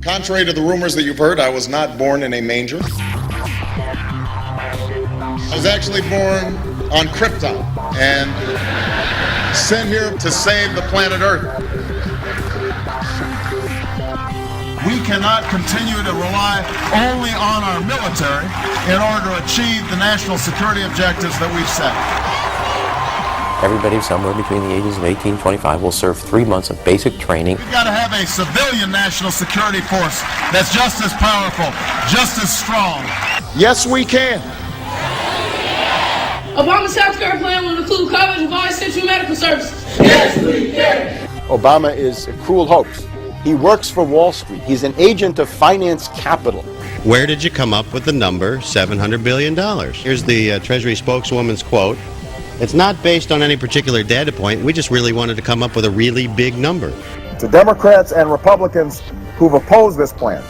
Contrary to the rumors that you've heard, I was not born in a manger. I was actually born on Krypton and sent here to save the planet Earth. We cannot continue to rely only on our military in order to achieve the national security objectives that we've set. Everybody somewhere between the ages of 18 and 25 will serve 3 months of basic training. We've got to have a civilian national security force that's just as powerful, just as strong. Yes, we can. Obama's healthcare plan will include coverage of all essential medical services. Yes, we can. Obama is a cruel hoax. He works for Wall Street. He's an agent of finance capital. Where did you come up with the number $700 billion? Here's the Treasury spokeswoman's quote. It's not based on any particular data point. We just really wanted to come up with a really big number. To Democrats and Republicans who've opposed this plan,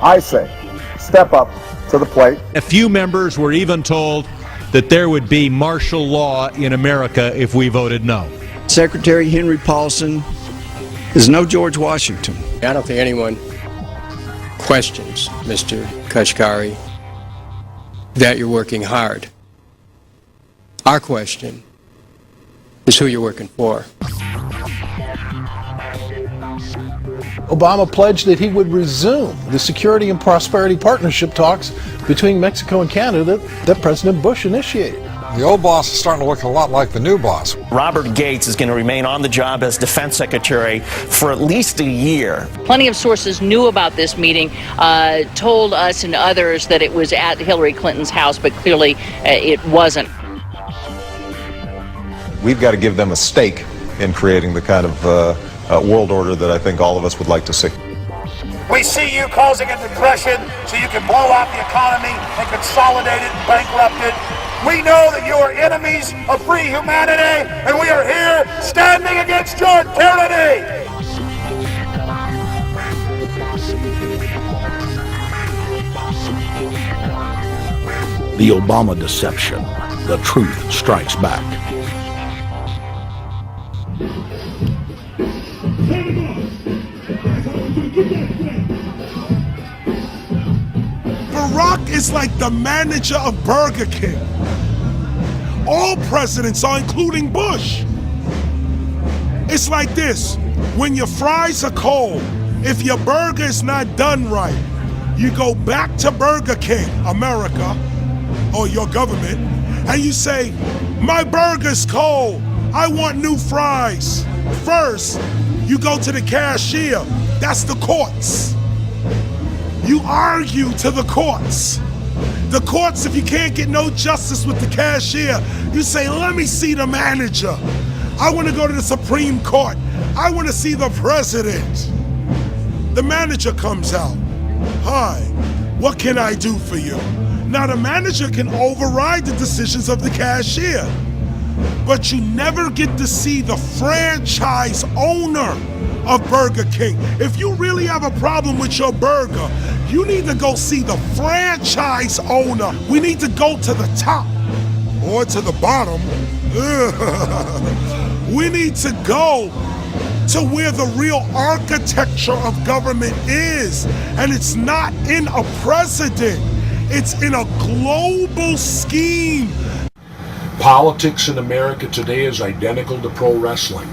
I say, step up to the plate. A few members were even told that there would be martial law in America if we voted no. Secretary Henry Paulson is no George Washington. I don't think anyone questions, Mr. Kashkari, that you're working hard. Our question is who you're working for. Obama pledged that he would resume the Security and Prosperity Partnership talks between Mexico and Canada that President Bush initiated. The old boss is starting to look a lot like the new boss. Robert Gates is going to remain on the job as defense secretary for at least a year. Plenty of sources knew about this meeting, told us and others that it was at Hillary Clinton's house, but clearly it wasn't. We've got to give them a stake in creating the kind of world order that I think all of us would like to see. We see you causing a depression so you can blow out the economy and consolidate it and bankrupt it. We know that you are enemies of free humanity, and we are here standing against your tyranny. The Obama deception. The truth strikes back. Barack is like the manager of Burger King. All presidents are, including Bush. It's like this: when your fries are cold, if your burger is not done right, you go back to Burger King, America, or your government, and you say, my burger's cold, I want new fries. First, you go to the cashier, that's the courts. You argue to the courts. The courts, if you can't get no justice with the cashier, you say, let me see the manager. I want to go to the Supreme Court. I want to see the president. The manager comes out. Hi, what can I do for you? Now the manager can override the decisions of the cashier, but you never get to see the franchise owner of Burger King. If you really have a problem with your burger, you need to go see the franchise owner. We need to go to the top or to the bottom. We need to go to where the real architecture of government is. And it's not in a president. It's in a global scheme. Politics in America today is identical to pro wrestling.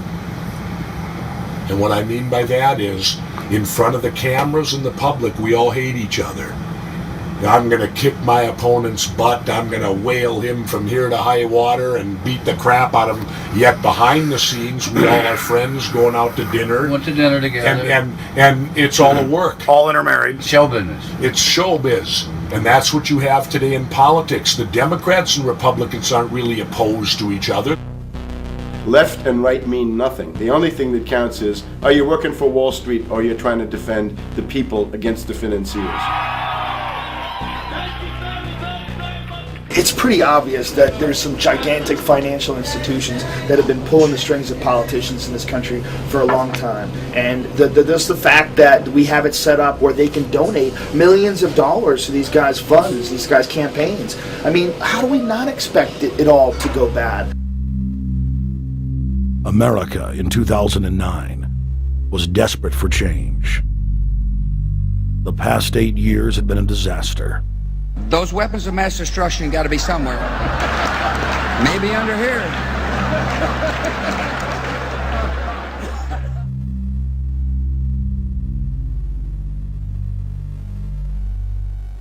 And what I mean by that is, in front of the cameras and the public, we all hate each other. I'm going to kick my opponent's butt. I'm going to whale him from here to high water and beat the crap out of him. Yet behind the scenes, we all are friends going out to dinner. Went to dinner together. And it's all a work. All intermarried. Show business. It's showbiz. And that's what you have today in politics. The Democrats and Republicans aren't really opposed to each other. Left and right mean nothing. The only thing that counts is, are you working for Wall Street or you're trying to defend the people against the financiers? It's pretty obvious that there's some gigantic financial institutions that have been pulling the strings of politicians in this country for a long time. And just the fact that we have it set up where they can donate millions of dollars to these guys' funds, these guys' campaigns. I mean, how do we not expect it all to go bad? America in 2009 was desperate for change. The past 8 years had been a disaster. Those weapons of mass destruction got to be somewhere. Maybe under here.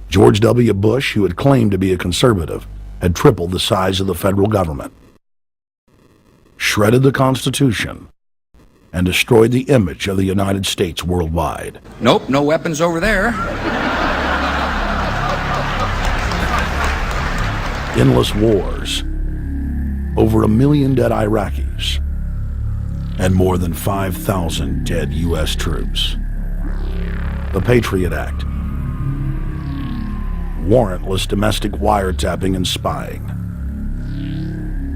George W. Bush, who had claimed to be a conservative, had tripled the size of the federal government, shredded the Constitution, and destroyed the image of the United States worldwide. Nope, no weapons over there. Endless wars, over 1 million dead Iraqis, and more than 5,000 dead U.S. troops. The Patriot Act, warrantless domestic wiretapping and spying,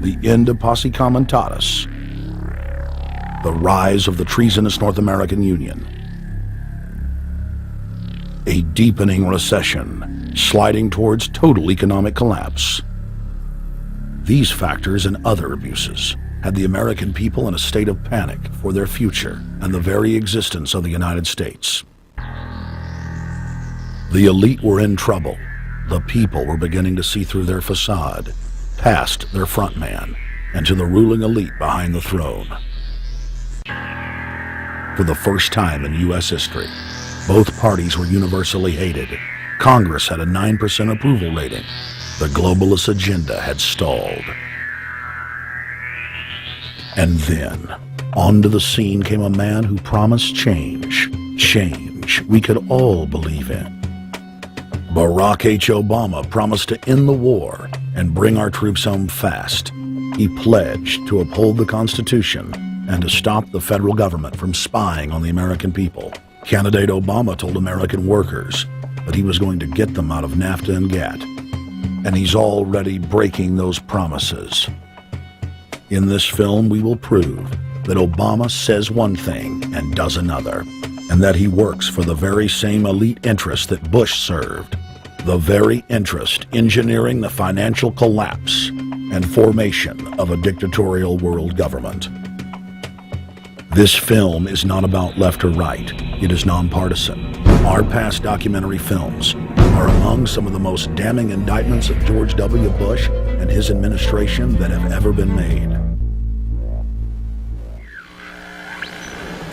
the end of Posse Comitatus, the rise of the treasonous North American Union, a deepening recession sliding towards total economic collapse. These factors and other abuses had the American people in a state of panic for their future and the very existence of the United States. The elite were in trouble. The people were beginning to see through their facade, past their front man, and to the ruling elite behind the throne. For the first time in U.S. history, both parties were universally hated. Congress had a 9% approval rating. The globalist agenda had stalled. And then, onto the scene came a man who promised change. Change we could all believe in. Barack H. Obama promised to end the war and bring our troops home fast. He pledged to uphold the Constitution and to stop the federal government from spying on the American people. Candidate Obama told American workers that he was going to get them out of NAFTA and GATT, and he's already breaking those promises. In this film, we will prove that Obama says one thing and does another, and that he works for the very same elite interests that Bush served, the very interest engineering the financial collapse and formation of a dictatorial world government. This film is not about left or right. It is nonpartisan. Our past documentary films are among some of the most damning indictments of George W. Bush and his administration that have ever been made.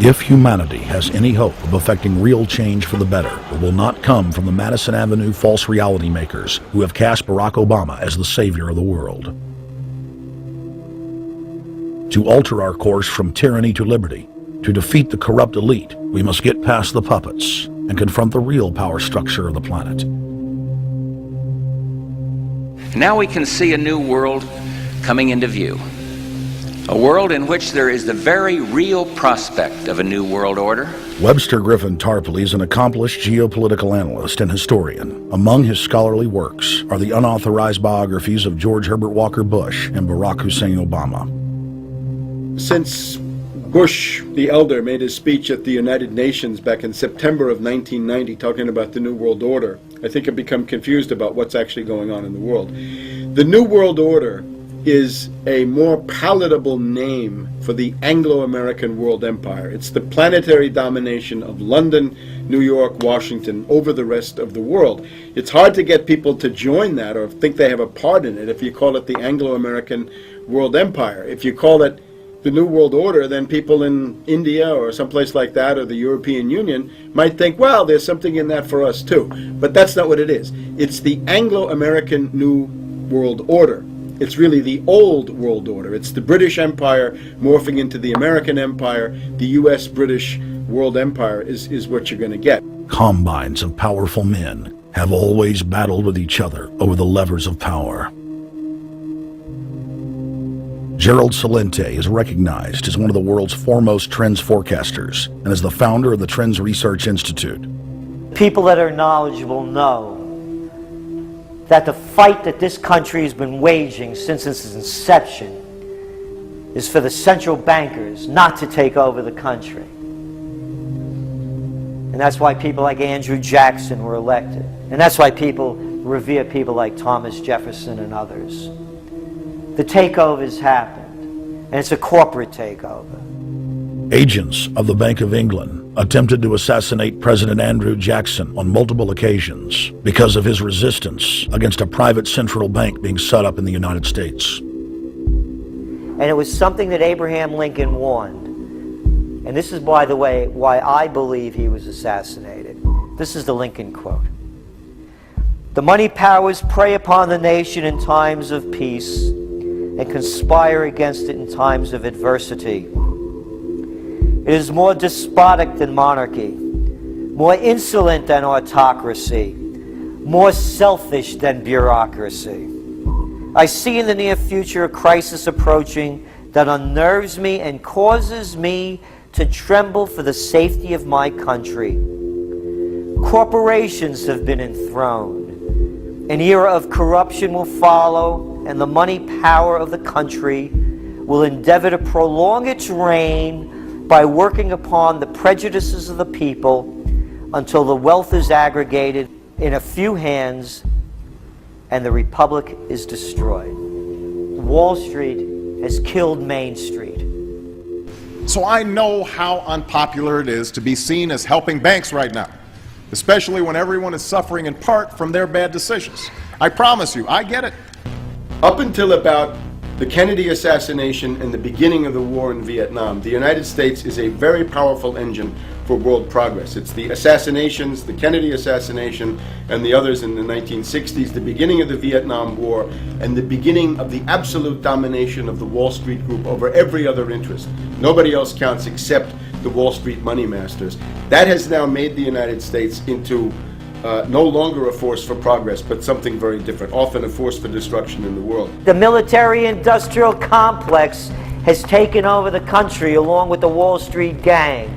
If humanity has any hope of effecting real change for the better, it will not come from the Madison Avenue false reality makers who have cast Barack Obama as the savior of the world. To alter our course from tyranny to liberty, to defeat the corrupt elite, we must get past the puppets and confront the real power structure of the planet. Now we can see a new world coming into view. A world in which there is the very real prospect of a new world order. Webster Griffin Tarpley is an accomplished geopolitical analyst and historian. Among his scholarly works are the unauthorized biographies of George Herbert Walker Bush and Barack Hussein Obama. Since Bush the elder made his speech at the United Nations back in September of 1990 talking about the New World Order, I think I've become confused about what's actually going on in the world. The New World Order is a more palatable name for the Anglo-American world empire. It's the planetary domination of London, New York, Washington over the rest of the world. It's hard to get people to join that or think they have a part in it if you call it the Anglo-American world empire. If you call it the New World Order, then people in India or someplace like that or the European Union might think, well, there's something in that for us too. But that's not what it is. It's the Anglo-American New World Order. It's really the old world order. It's the British Empire morphing into the American Empire. The U.S.-British world empire is what you're going to get. Combines of powerful men have always battled with each other over the levers of power. Gerald Celente is recognized as one of the world's foremost trends forecasters and is the founder of the Trends Research Institute. People that are knowledgeable know that the fight that this country has been waging since its inception is for the central bankers not to take over the country. And that's why people like Andrew Jackson were elected. And that's why people revere people like Thomas Jefferson and others. The takeover has happened, and it's a corporate takeover. Agents of the Bank of England attempted to assassinate President Andrew Jackson on multiple occasions because of his resistance against a private central bank being set up in the United States. And it was something that Abraham Lincoln warned. And this is, by the way, why I believe he was assassinated. This is the Lincoln quote. "The money powers prey upon the nation in times of peace and conspire against it in times of adversity. It is more despotic than monarchy, more insolent than autocracy, more selfish than bureaucracy. I see in the near future a crisis approaching that unnerves me and causes me to tremble for the safety of my country. Corporations have been enthroned. An era of corruption will follow, and the money power of the country will endeavor to prolong its reign by working upon the prejudices of the people until the wealth is aggregated in a few hands and the republic is destroyed." Wall Street has killed Main Street. So I know how unpopular it is to be seen as helping banks right now, especially when everyone is suffering in part from their bad decisions. I promise you, I get it. Up until about the Kennedy assassination and the beginning of the war in Vietnam, the United States is a very powerful engine for world progress. It's the assassinations, the Kennedy assassination, and the others in the 1960s, the beginning of the Vietnam War, and the beginning of the absolute domination of the Wall Street group over every other interest. Nobody else counts except the Wall Street money masters. That has now made the United States into no longer a force for progress, but something very different, often a force for destruction in the world. The military-industrial complex has taken over the country along with the Wall Street gang.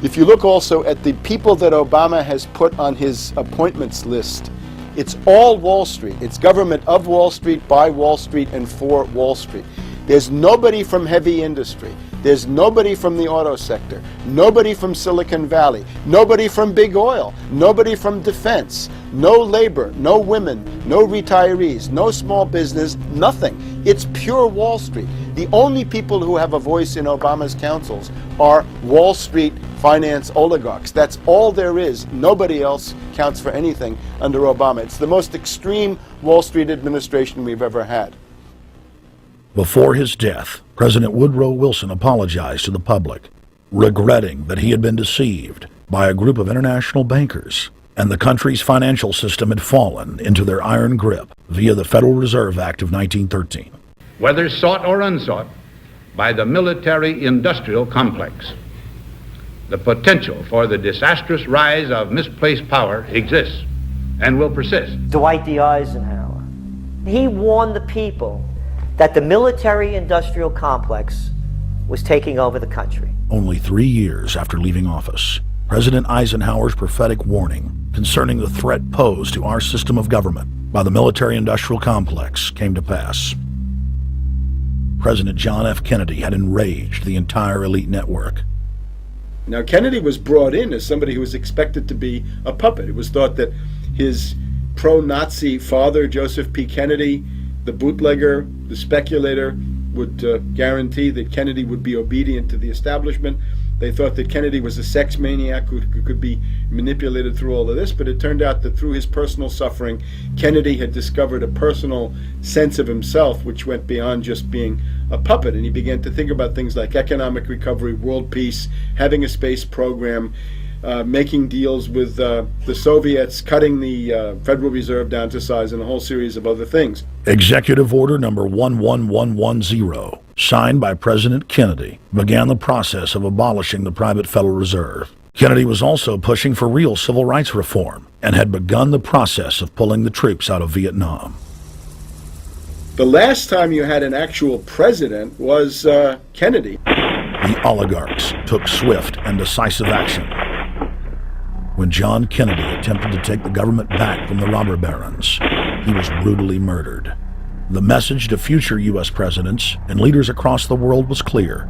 If you look also at the people that Obama has put on his appointments list, it's all Wall Street. It's government of Wall Street, by Wall Street, and for Wall Street. There's nobody from heavy industry. There's nobody from the auto sector, nobody from Silicon Valley, nobody from big oil, nobody from defense, no labor, no women, no retirees, no small business, nothing. It's pure Wall Street. The only people who have a voice in Obama's councils are Wall Street finance oligarchs. That's all there is. Nobody else counts for anything under Obama. It's the most extreme Wall Street administration we've ever had. Before his death, President Woodrow Wilson apologized to the public, regretting that he had been deceived by a group of international bankers, and the country's financial system had fallen into their iron grip via the Federal Reserve Act of 1913. Whether sought or unsought by the military-industrial complex, the potential for the disastrous rise of misplaced power exists and will persist. Dwight D. Eisenhower, he warned the people that the military-industrial complex was taking over the country. Only 3 years after leaving office, President Eisenhower's prophetic warning concerning the threat posed to our system of government by the military-industrial complex came to pass. President John F. Kennedy had enraged the entire elite network. Now, Kennedy was brought in as somebody who was expected to be a puppet. It was thought that his pro-Nazi father, Joseph P. Kennedy, the bootlegger, the speculator, would guarantee that Kennedy would be obedient to the establishment. They thought that Kennedy was a sex maniac who could be manipulated through all of this, but it turned out that through his personal suffering, Kennedy had discovered a personal sense of himself which went beyond just being a puppet, and he began to think about things like economic recovery, world peace, having a space program, making deals with the Soviets, cutting the Federal Reserve down to size, and a whole series of other things. Executive Order number 11110, signed by President Kennedy, began the process of abolishing the private Federal Reserve. Kennedy was also pushing for real civil rights reform and had begun the process of pulling the troops out of Vietnam. The last time you had an actual president was Kennedy. The oligarchs took swift and decisive action. When John Kennedy attempted to take the government back from the robber barons, he was brutally murdered. The message to future U.S. presidents and leaders across the world was clear: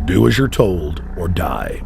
do as you're told or die.